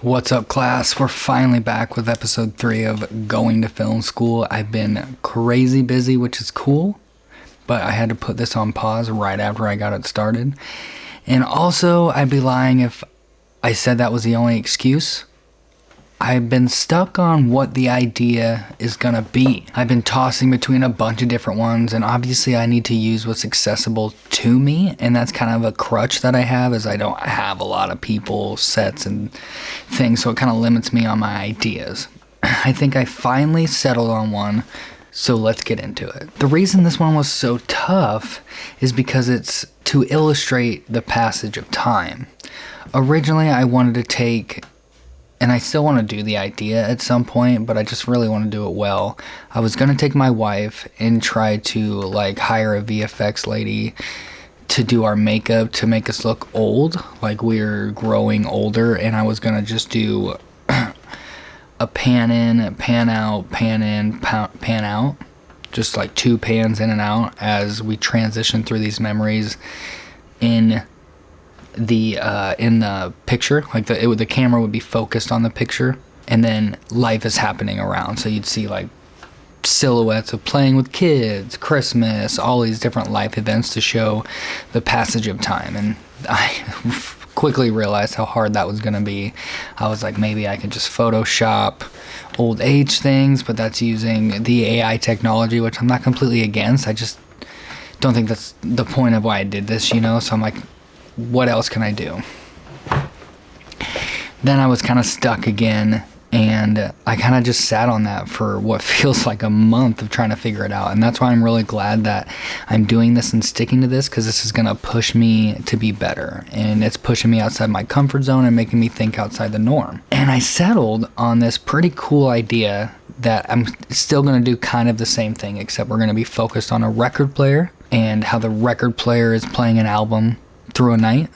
What's up, class? We're finally back with episode 3 of Going to Film School. I've been crazy busy, which is cool, but I had to put this on pause right after I got it started. And also, I'd be lying if I said that was the only excuse. I've been stuck on what the idea is gonna be. I've been tossing between a bunch of different ones, and obviously I need to use what's accessible to me, and that's kind of a crutch that I have, is I don't have a lot of people, sets, and things, so it kind of limits me on my ideas. I think I finally settled on one, so let's get into it. The reason this one was so tough is because it's to illustrate the passage of time. Originally, I wanted to take, and I still want to do the idea at some point, but I just really want to do it well. I was going to take my wife and try to hire a VFX lady to do our makeup to make us look old, like we're growing older, and I was going to just do a pan in, pan out, pan in, pan out. Just like 2 pans in and out as we transition through these memories in the picture, like the camera would be focused on the picture, and then life is happening around. So you'd see like silhouettes of playing with kids, Christmas, all these different life events to show the passage of time. And I quickly realized how hard that was gonna be. I was like, maybe I could just Photoshop old age things, but that's using the AI technology, which I'm not completely against. I just don't think that's the point of why I did this, you know? So I'm like, what else can I do? Then I was kind of stuck again, and I kind of just sat on that for what feels like a month of trying to figure it out. And that's why I'm really glad that I'm doing this and sticking to this, because this is going to push me to be better, and it's pushing me outside my comfort zone and making me think outside the norm. And I settled on this pretty cool idea that I'm still going to do kind of the same thing, except we're going to be focused on a record player and how the record player is playing an album through a night.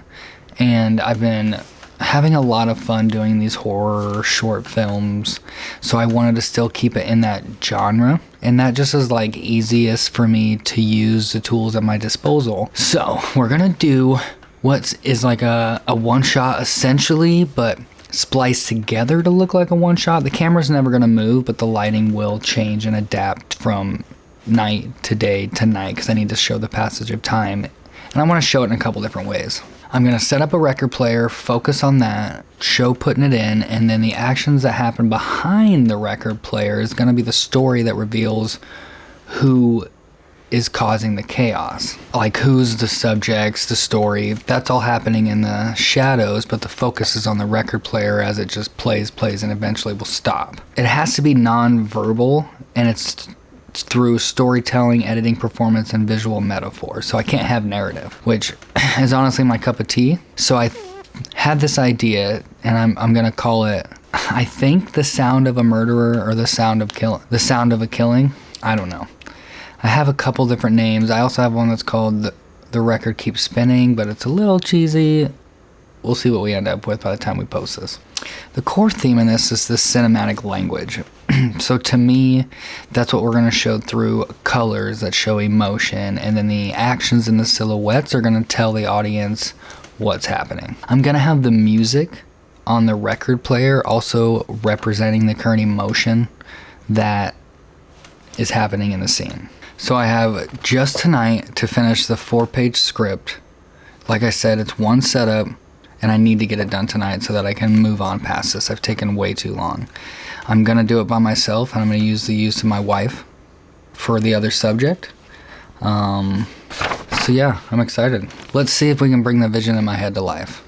And I've been having a lot of fun doing these horror short films, so I wanted to still keep it in that genre, and that just is like easiest for me to use the tools at my disposal. So we're gonna do what is like a one shot essentially, but spliced together to look like a one shot. The camera's never gonna move, but the lighting will change and adapt from night to day to night, because I need to show the passage of time. And I want to show it in a couple different ways. I'm going to set up a record player, focus on that, show putting it in, and then the actions that happen behind the record player is going to be the story that reveals who is causing the chaos. Like who's the subjects, the story. That's all happening in the shadows, but the focus is on the record player as it just plays, and eventually will stop. It has to be non-verbal, and it's through storytelling, editing, performance, and visual metaphor. So I can't have narrative, which is honestly my cup of tea. So I had this idea, and I'm gonna call it, I think, The Sound of a Murderer, or The Sound of a Killing. I don't know. I have a couple different names. I also have one that's called The Record Keeps Spinning, but it's a little cheesy. We'll see what we end up with by the time we post this. The core theme in this is this cinematic language. So to me, that's what we're going to show through colors that show emotion, and then the actions and the silhouettes are going to tell the audience what's happening. I'm going to have the music on the record player also representing the current emotion that is happening in the scene. So I have just tonight to finish the 4-page script. Like I said, it's one setup, and I need to get it done tonight so that I can move on past this. I've taken way too long. I'm going to do it by myself, and I'm going to use the use of my wife for the other subject. So yeah, I'm excited. Let's see if we can bring the vision in my head to life.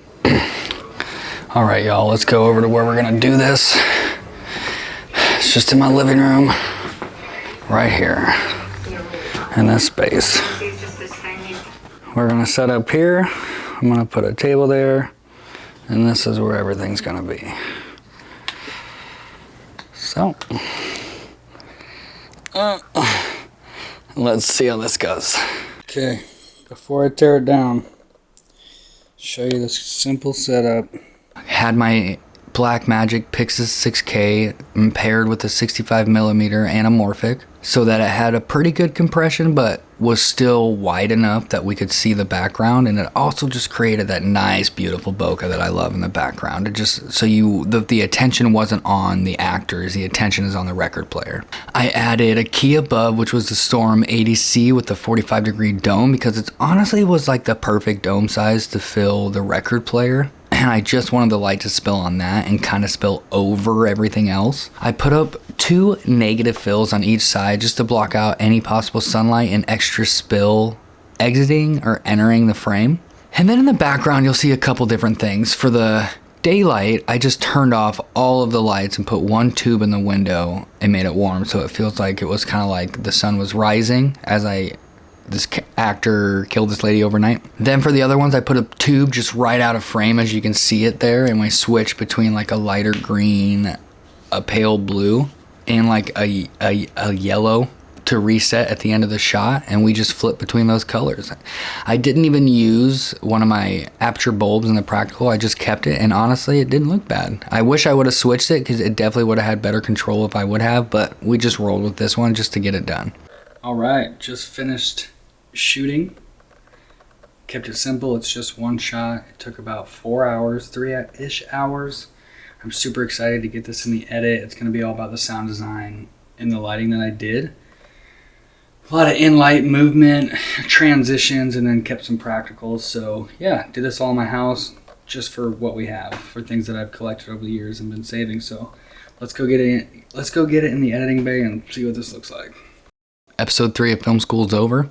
All right, y'all, let's go over to where we're going to do this. It's just in my living room, right here, in this space. We're going to set up here. I'm going to put a table there, and this is where everything's going to be. So, let's see how this goes. Okay, before I tear it down, show you this simple setup. I had my Blackmagic Pixis 6K paired with a 65mm anamorphic, so that it had a pretty good compression, but was still wide enough that we could see the background, and it also just created that nice, beautiful bokeh that I love in the background. It just, so the attention wasn't on the actors, the attention is on the record player. I added a key above, which was the Storm 80C with the 45-degree dome, because it honestly was like the perfect dome size to fill the record player. And I just wanted the light to spill on that and kind of spill over everything else. I put up 2 negative fills on each side just to block out any possible sunlight and extra spill exiting or entering the frame. And then in the background, you'll see a couple different things. For the daylight, I just turned off all of the lights and put 1 tube in the window and made it warm, so it feels like it was kind of like the sun was rising as this actor killed this lady overnight. Then for the other ones, I put a tube just right out of frame, as you can see it there, and we switch between like a lighter green, a pale blue, and like a yellow to reset at the end of the shot, and we just flip between those colors. I didn't even use one of my aperture bulbs in the practical. I just kept it, and honestly, it didn't look bad. I wish I would have switched it, because it definitely would have had better control if I would have, but we just rolled with this one just to get it done. All right, just finished shooting. Kept it simple. It's just one shot. It took about 4 hours, 3-ish hours. I'm super excited to get this in the edit. It's going to be all about the sound design and the lighting that I did. A lot of in-light movement, transitions, and then kept some practicals. So yeah, did this all in my house just for what we have, for things that I've collected over the years and been saving. So let's go get it in the editing bay and see what this looks like. Episode 3 of Film School is over.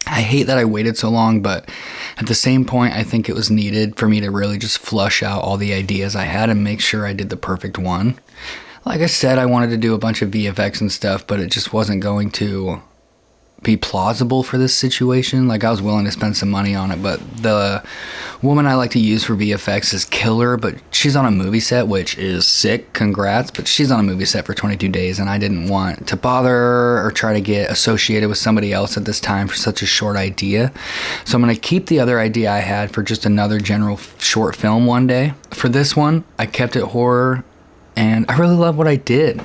I hate that I waited so long, but at the same point, I think it was needed for me to really just flush out all the ideas I had and make sure I did the perfect one. Like I said, I wanted to do a bunch of VFX and stuff, but it just wasn't going to be plausible for this situation. Like, I was willing to spend some money on it, but the woman I like to use for VFX is killer, but she's on a movie set, which is sick, congrats, but she's on a movie set for 22 days, and I didn't want to bother or try to get associated with somebody else at this time for such a short idea. So I'm going to keep the other idea I had for just another general short film one day. For this one, I kept it horror, and I really love what I did.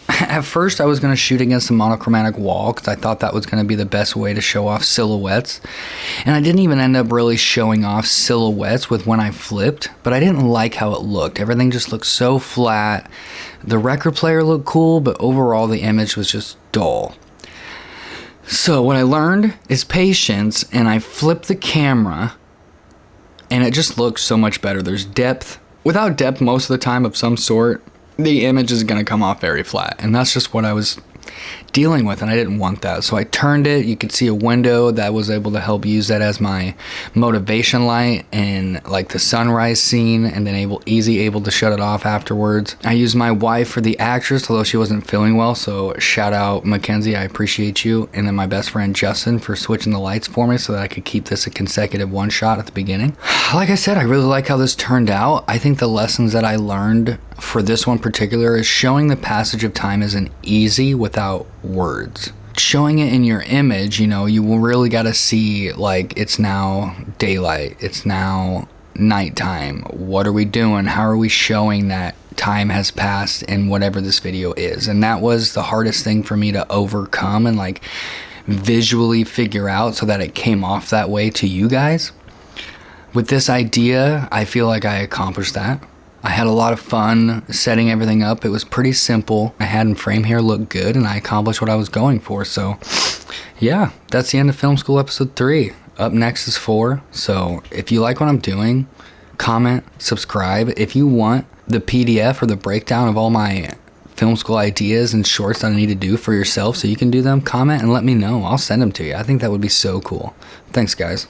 At first, I was going to shoot against a monochromatic wall because I thought that was going to be the best way to show off silhouettes. And I didn't even end up really showing off silhouettes with when I flipped, but I didn't like how it looked. Everything just looked so flat. The record player looked cool, but overall the image was just dull. So what I learned is patience, and I flipped the camera, and it just looks so much better. There's depth. Without depth most of the time of some sort, the image is going to come off very flat, and that's just what I was dealing with, and I didn't want that. So I turned it. You could see a window that was able to help use that as my motivation light and like the sunrise scene, and then able to shut it off afterwards. I used my wife for the actress, although she wasn't feeling well, so shout out Mackenzie, I appreciate you. And then my best friend Justin for switching the lights for me so that I could keep this a consecutive one shot at the beginning. Like I said, I really like how this turned out. I think the lessons that I learned for this one particular is showing the passage of time isn't easy without words. Showing it in your image, you know, you really got to see, like, it's now daylight, it's now nighttime, what are we doing, how are we showing that time has passed in whatever this video is. And that was the hardest thing for me to overcome and like visually figure out so that it came off that way to you guys. With this idea, I feel like I accomplished that. I had a lot of fun setting everything up. It was pretty simple. I had in frame here look good, and I accomplished what I was going for. So yeah, that's the end of Film School episode 3. Up next is 4. So if you like what I'm doing, comment, subscribe. If you want the PDF or the breakdown of all my film school ideas and shorts that I need to do for yourself so you can do them, comment and let me know. I'll send them to you. I think that would be so cool. Thanks, guys.